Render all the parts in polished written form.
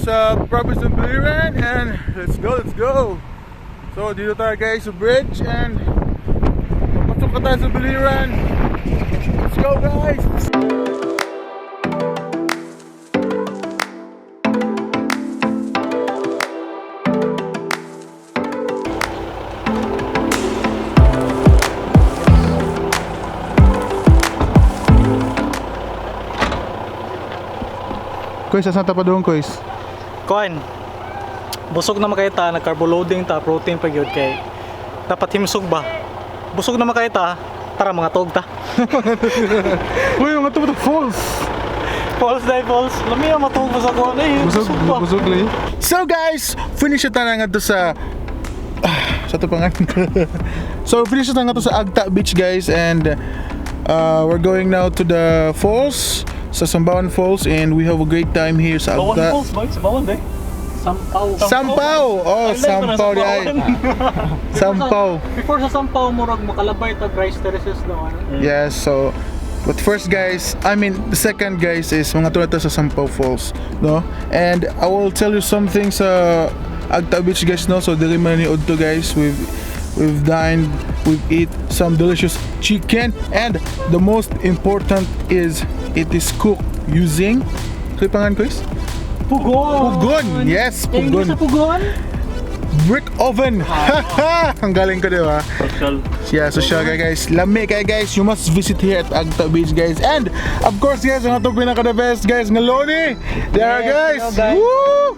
sa Provincial Biliran, and let's go. So dito tayo guys sa bridge, and papasok ka tayo sa Biliran. Let's go guys. Kuys, saan ta pa doon, Kuys? Kuan. Busog na makita, nag-carbo loading ta, protein pa gyud kay dapat himsog ba. Busog na makita, tara mga tog ta. Uy, mga to falls. Falls. Lami ang matog sa kuan eh. Busog lang. So guys, finish na nga to sa sa to pangan. So finish na nga to sa Agta Beach guys, and we're going now to the falls. Sa Sambawan Falls, and we have a great time here sa Agta. Falls ba? Sambawan day? Sampaw! Oh, Sampaw day. Sampaw. Before sa Sampaw, murag makalabay ta rice terraces daw. Yes, so but first guys, the second guys is mga tulad sa Sampaw Falls, no? And I will tell you something sa Agta Beach guys, no? So dili man ni udto guys, we've dined, we've eat some delicious chicken, and the most important is it is cooked using pangan ko is? Pugon! Yes, pugon. Sa pugon? Brick oven! Ang galing ko, diba? Social. Yeah, social guys. Lami kay guys, you must visit here at Agta Beach guys. And of course guys, ang atong pinaka the best guys, Ngaloni! There guys! Woo!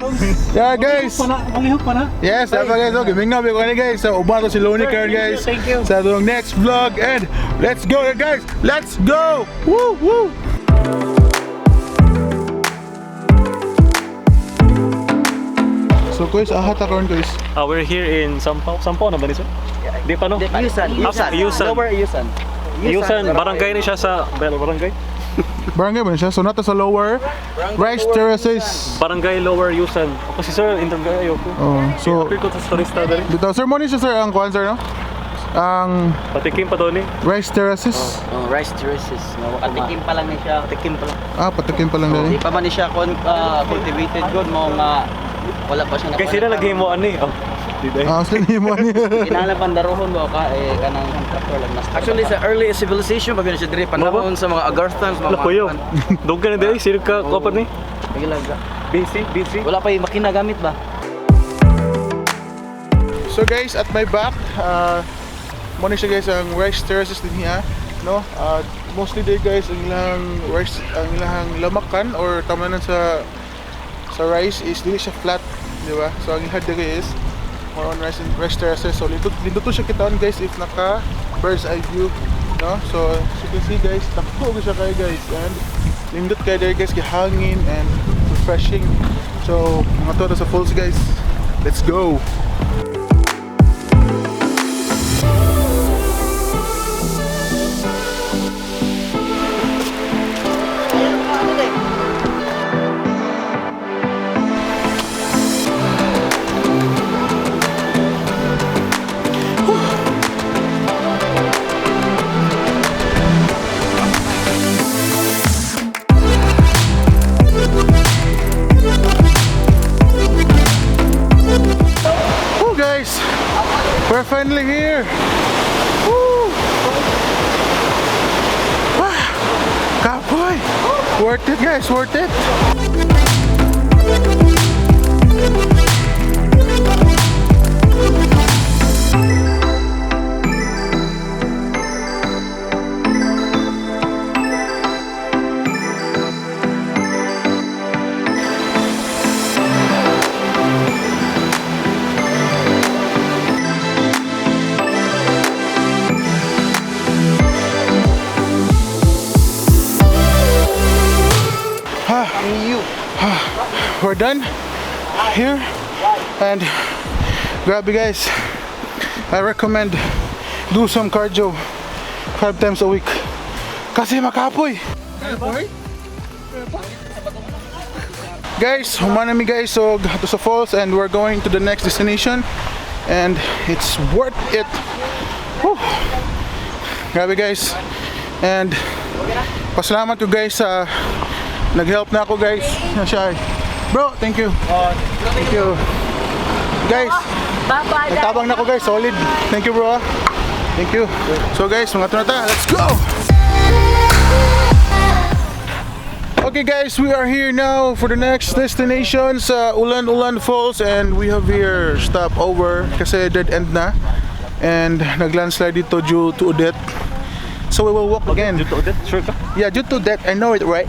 There guys! Malihok pa na? Yes, dapat guys, okay, mingnaw ko ni guys. So uban to si Loni karon guys. Thank you. Sa atong next vlog, and let's go guys! Let's go! Woo! Woo! So guys, ahat karon guys. We're here in Sampaw. Sampaw na ba ni sir? Di pa no? Yusan. Lower Yusan. Barangay ni siya sa barangay. Barangay ba siya? So nata sa lower rice terraces. Barangay Lower Yusan. Kasi sir, interview ayoko. Oh, so Apil ko sa storista dali. dito sir mo ni siya sir ang kuan sir, no? Ang Patikim pa doon eh. rice terraces. Rice terraces. Patikim pa lang ni siya. Patikim pa lang. Patikim pa lang dali. Di pa man ni siya cultivated good mo nga wala pa siya na. Kasi sila lagi mo ani. Sila ni mo ni. Kinahanglan darohon mo kanang contractor lang mas. Actually sa early civilization pag siya diri panahon sa mga Agarthans mga. Lapuyo. Dugan na dai sirka kopat ni. Pagilaga. BC. Wala pa yung makina gamit ba? So guys, at my back, mo ni siya guys ang rice terraces din niya, no? Mostly day guys ang ilang rice, ang ilang lamakan or tamanan sa rice is dili siya flat, di ba? So ang ihad diri is more on rice terraces. So dito to siya kitaan guys if naka bird's eye view, no? So as you can see guys, takbo siya kay guys, and lindot kay there guys, hangin and refreshing. So mga to sa falls guys, let's go. We're finally here. Woo! Kapoy! Worth it guys, worth it! We're done here, and grabe guys, I recommend do some cardio 5 times a week kasi makapoy. Guys, humanami guys, so to sa falls, and we're going to the next destination, and it's worth it. Whew. Grabe guys, and pasalamat ko guys sa nag-help na ako guys na siya Bro, thank you. Thank you. Guys, nagtabang na ako guys, solid. Thank you bro. Thank you. So guys, mga tunata, let's go! Okay guys, we are here now for the next destination sa Ula Ulan Falls, and we have here stopover kasi dead end na and naglandslide dito due to that. So we will walk again. Dito ulit, sure ka? Yeah, due to that. I know it right.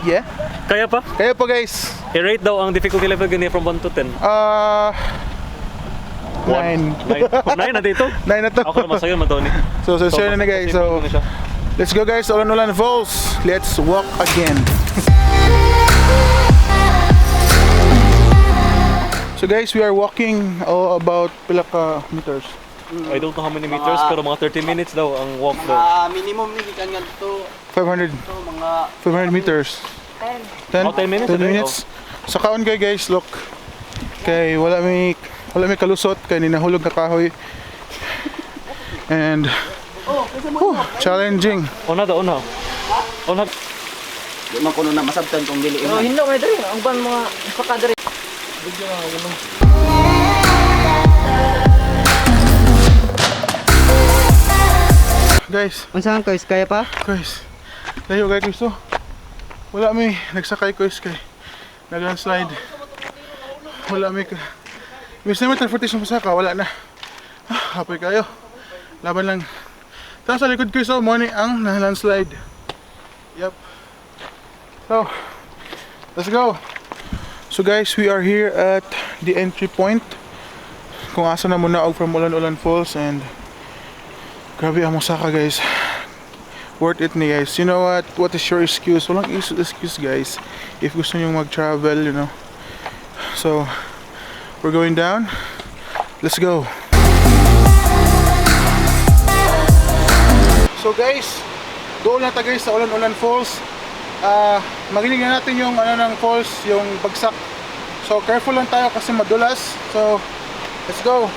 Yeah. Kaya pa? Kaya pa guys. I-rate daw ang difficulty level ganyan from 1 to 10. 9. 9 na dito? 9 na to. Ako naman sa'yo, Matoni. So share na guys. So let's go guys, Ula Ulan Falls. Let's walk again. So guys, we are walking about pila ka meters. I don't know how many meters, pero mga 30 minutes daw ang walk daw. Minimum ni gikan nga to 500 mga 500 meters. 10 Oh, 10 minutes, 10 minutes. Sa kaon kay guys, look. Kay wala may kalusot kay ninahulog ka kahoy. And challenging. Una daw, una. Una. di man kuno na masabtan kung dili Oh, hindi may diri. Ang ban mga pakadiri. Guys, Unsahan guys, kaya pa? guys. Layo kay gusto. Wala may nagsakay guys kay nag-landslide. Wala may Miss naman transportation pa saka, wala na. Happy kayo. Laban lang. Tapos sa likod ko so, morning ang na-landslide. Yep. So, let's go. So guys, we are here at the entry point. Kung asa na muna og from Ula Ulan Falls, and grabe ang Mosaka guys. Worth it ni guys. You know what? What is your excuse? Walang excuse guys. If gusto nyo mag-travel, you know. So, we're going down. Let's go. So guys, doon na tayo sa Ula Ulan Falls. Maginig na natin yung ng falls, yung bagsak. So careful lang tayo kasi madulas. So let's go.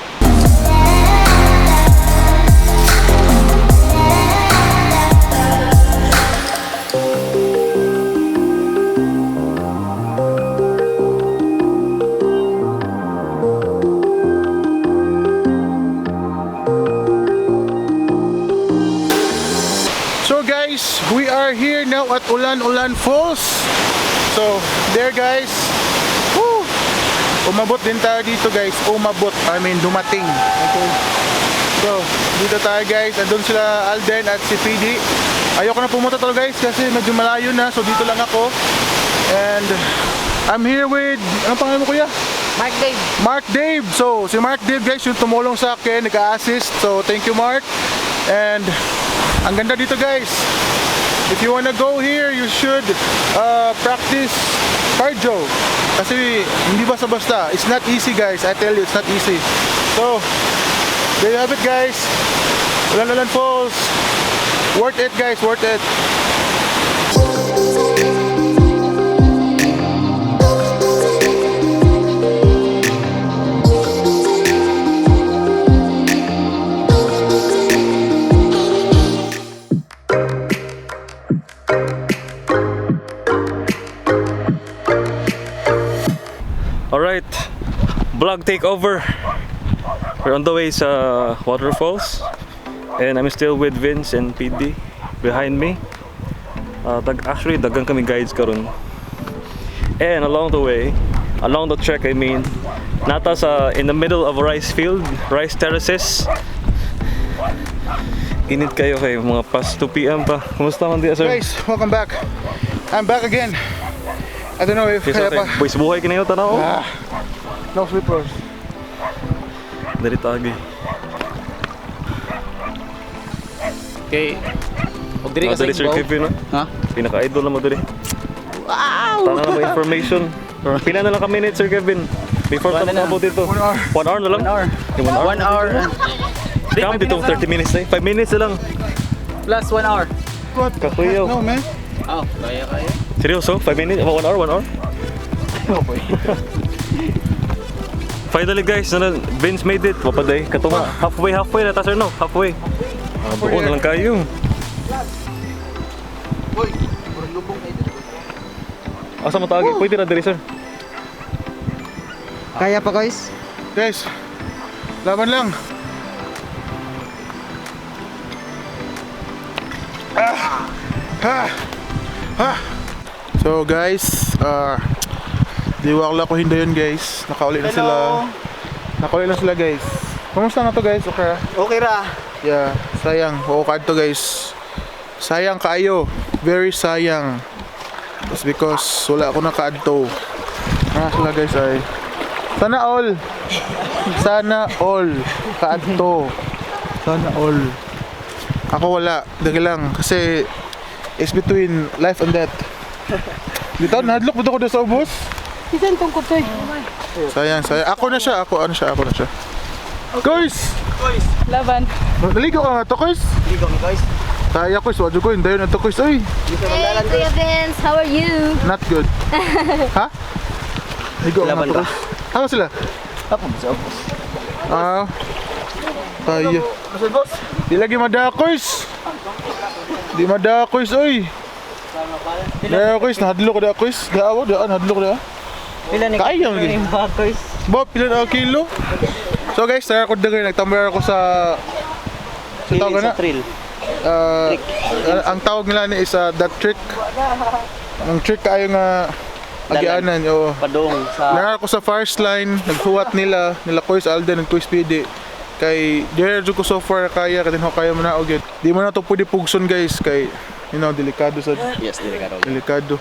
So guys, we are here now at Ula Ulan Falls. So there guys, woo! Umabot din tayo dito guys. Umabot, I mean dumating. Okay. So dito tayo guys. Andun sila Alden at si PD. Ayoko na pumunta talo guys kasi medyo malayo na. So dito lang ako. And I'm here with, anong pangalan mo kuya? Mark Dave. Mark Dave. So si Mark Dave guys yung tumulong sa akin, nag-assist. So thank you Mark. And ang ganda dito guys. If you wanna go here, you should practice cardio. Kasi hindi basta-basta. It's not easy guys. I tell you, it's not easy. So, there you have it guys. Ula Ulan Falls. Worth it guys, worth it. Alright, vlog takeover. We're on the way sa waterfalls, and I'm still with Vince and PD behind me. Actually, dagang kami guides karon. And along the way, along the trek, I mean, nata sa in the middle of a rice field, rice terraces. Init kayo kay mga past 2 PM pa. Kumusta man di sir? Guys, welcome back. I'm back again. I don't know if kaya pa. Boys buhay kinayo tanaw. No slippers. Dari tagi. Okay. Og diri Dari Sir Kevin, no? Ha? Pinaka-idol na mo diri. Wow. Tana na mo information. Pila na lang ka minutes Sir Kevin before Wala ta na. abot dito. 1 hour. 1 hour na lang. 1 hour. 1 hour. 1 hour. Count dito 30 minutes na. 5 minutes na lang. Plus 1 hour. What? Kakuyaw. No man. Oh, kaya. Seryoso? 5 minutes? 1 hour? 1 hour? No boy. Finally guys, Vince made it. Wapaday. Katunga. Halfway na ta sir no? Halfway. Buo na lang kayo. Boy, puro lubong kayo dito. Asa mo tagi? Pwede na diri sir. Kaya pa guys? Guys, laban lang. So guys, diwakla ko hindi yun guys. Nakauli na sila. Nakauli na sila guys. Kumusta na to guys? Okay. Okay ra. Yeah, sayang. Oo to guys. Sayang kaayo. Very sayang. Just because wala ako nakaadto. Sila guys ay. Sana all. Sana all. Kaadto. Sana all. Ako wala. Dagi lang. Kasi it's between life and death. Dito, nahadlok mo ko sa ubos. Isan tong kutoy. Sayang, sayang. Ako na siya. Ako na siya. Guys! Laban. Naligo ka nga to, guys. Ligo mi guys. Saya, guys. Wadyo ko. Hindi yun na to, guys. Ay, Hey, Kuya Vince, how are you? not good. Ha? Ligo ka nga Laban to, ka. guys. Ano sila? Tapos sa ubos. Tayo. Masud boss. Di lagi madakoys. Di madakoys, oy. Madakoys, nahadlok ko da, koys. Daawo, daan, hadlok da. Pila ni Kaya mo gini. guys. Bob, pila na kilo? So guys, tara ko dagay nagtambay ako sa tawag na. Trail. Ang tawag nila ni is that trick. Ang trick kayo nga agianan, oo. Padong sa Nara ko sa first line, naghuwat nila Koys Alden, nag-Koys PD. Kay there ko so far kaya katinho kaya mo na og yun. Di mo na to pwede pugson guys kay delikado sa Yes, delikado. delikado.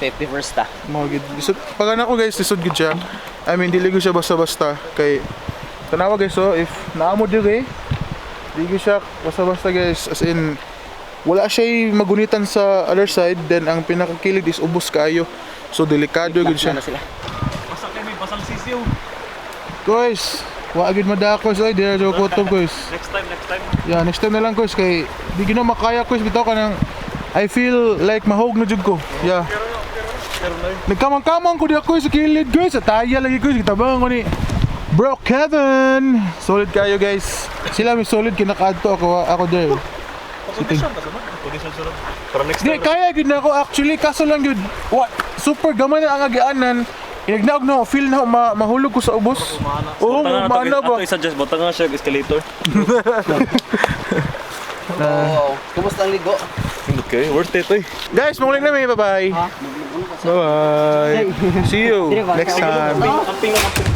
51st ta. Mo gid. Lisod pag ana ko guys, lisod gid siya. I mean dili ko siya basta-basta kay tanawa guys, so if naamo di ko siya basta-basta guys, as in wala siya magunitan sa other side, then ang pinakakilid is ubos kaayo. So delikado gid siya. Na sila. Guys, wa gid madakos ay dira jo kutob guys. Next time. Yeah, next time na lang guys kay di gino makaya guys bitaw ka nang I feel like mahog na jud ko. Yeah. Nagkamang-kamang ko di ako sa kilid guys. Ataya lagi guys, kitabang ko ni Bro Kevin. Solid kayo guys. Sila may solid kinakaadto ako there. Para next Di kaya gid na ako actually kaso lang gud. Super gamay na ang agianan. Inagnaog na feel na mahulog ko sa ubos. Oo, maana ba? Ato i-suggest mo nga siya escalator. Oh, kumusta ang ligo? Okay, worth it eh. Guys, mamuling na may bye-bye. Bye-bye. See you next time. Camping.